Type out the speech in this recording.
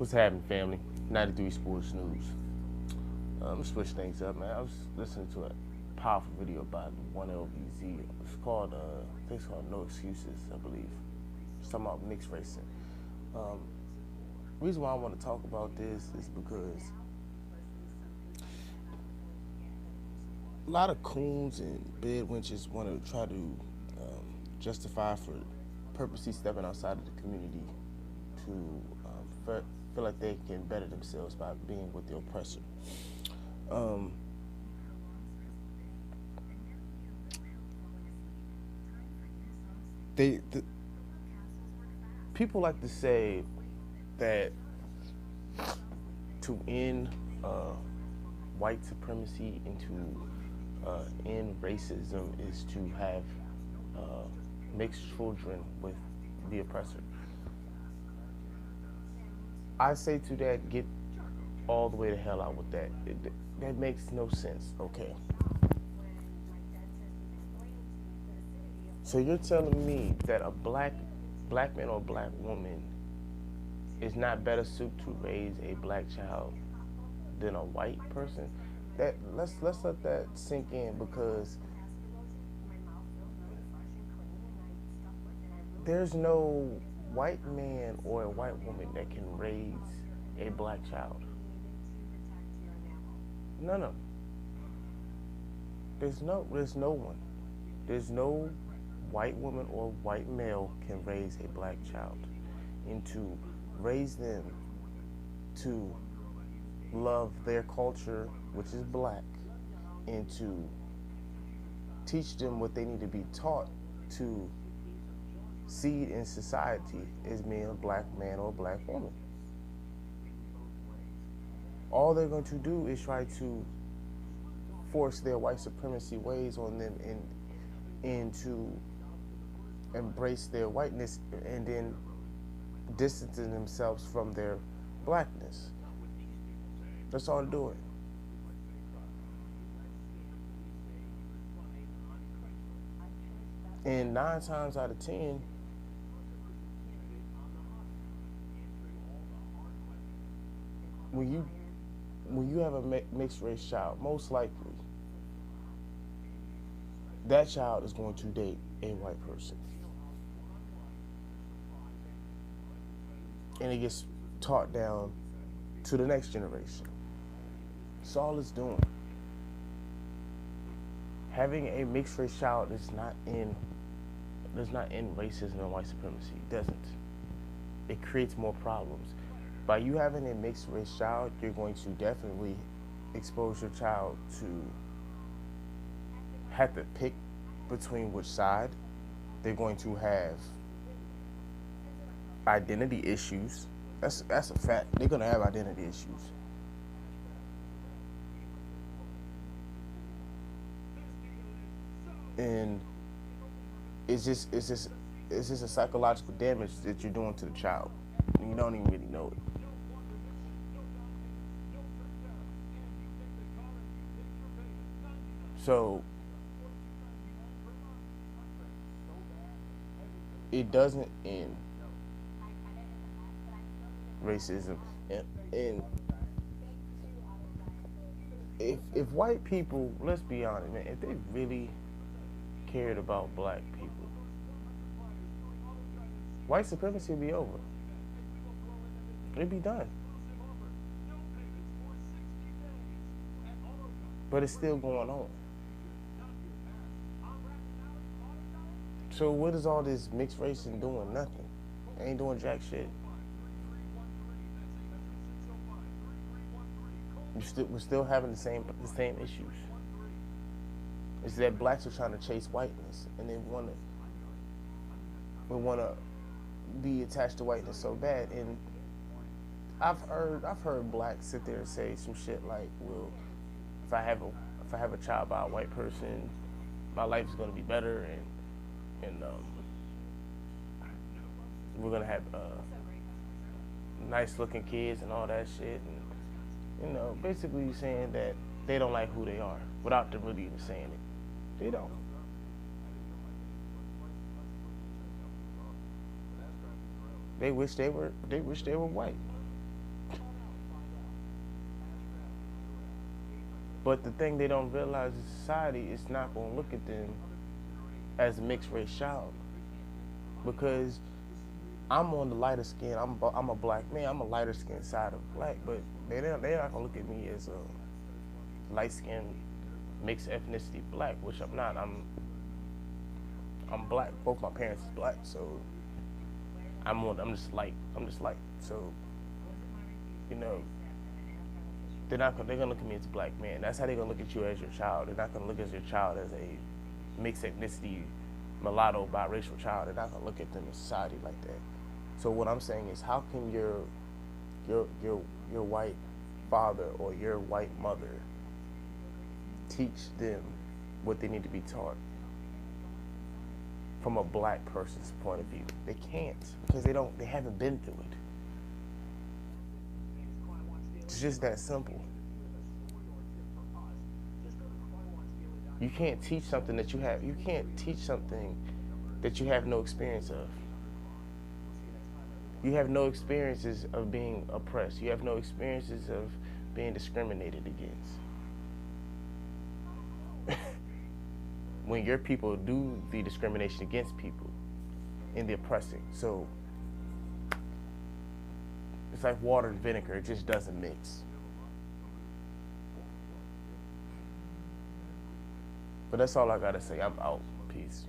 What's happening, family? 93 Sports News. I'm gonna switch things up, man. I was listening to a powerful video by 1LBZ. It's called, I think it's called No Excuses, I believe. It's talking about mixed racing. The reason why I want to talk about this is because a lot of coons and bed wenches want to try to justify for purposely stepping outside of the community to feel like they can better themselves by being with the oppressor. People like to say that to end white supremacy and to end racism is to have mixed children with the oppressor. I say to that, get all the way the hell out with that. That makes no sense, okay? So you're telling me that a black man or black woman is not better suited to raise a black child than a white person? Let's let that sink in, because there's no white man or a white woman that can raise a black child. None of them. There's no one. There's no white woman or white male can raise a black child, and to raise them to love their culture, which is black, and to teach them what they need to be taught to seed in society is being a black man or a black woman. All they're going to do is try to force their white supremacy ways on them and to embrace their whiteness and then distancing themselves from their blackness. That's all they're doing. And 9 times out of 10, when you have a mixed race child, most likely that child is going to date a white person, and it gets taught down to the next generation. That's all it's doing. Having a mixed race child does not end racism and white supremacy. It doesn't. It creates more problems. By you having a mixed race child, you're going to definitely expose your child to have to pick between which side. They're going to have identity issues. That's a fact. They're going to have identity issues. And it's just a psychological damage that you're doing to the child. You don't even really know it. So it doesn't end racism. And if white people, let's be honest, man, if they really cared about black people, white supremacy would be over. It'd be done. But it's still going on. So what is all this mixed racing doing? Nothing. They ain't doing jack shit. We're still having the same issues. It's that blacks are trying to chase whiteness, and they want to be attached to whiteness so bad. And I've heard blacks sit there and say some shit like, "Well, if I have a child by a white person, my life is going to be better, and we're gonna have nice looking kids and all that shit." And basically saying that they don't like who they are without them really even saying it. They don't. They wish they were white. But the thing they don't realize is society is not going to look at them as a mixed race child, because I'm on the lighter skin. I'm a black man. I'm a lighter skin side of black, but they're not gonna look at me as a light skinned mixed ethnicity black, which I'm not. I'm black. Both my parents is black, so I'm just light. I'm just light. So, you know, they're gonna look at me as a black man. That's how they're gonna look at you as your child. They're not gonna look at your child as a mixed ethnicity, mulatto, biracial child. They're not gonna look at them in society like that. So what I'm saying is, how can your white father or your white mother teach them what they need to be taught from a black person's point of view? They can't, because they haven't been through it. It's just that simple. You can't teach something that you can't teach something that you have no experience of. You have no experiences of being oppressed. You have no experiences of being discriminated against. When your people do the discrimination against people in the oppressing. So it's like water and vinegar, it just doesn't mix. But that's all I gotta say. I'm out. Peace.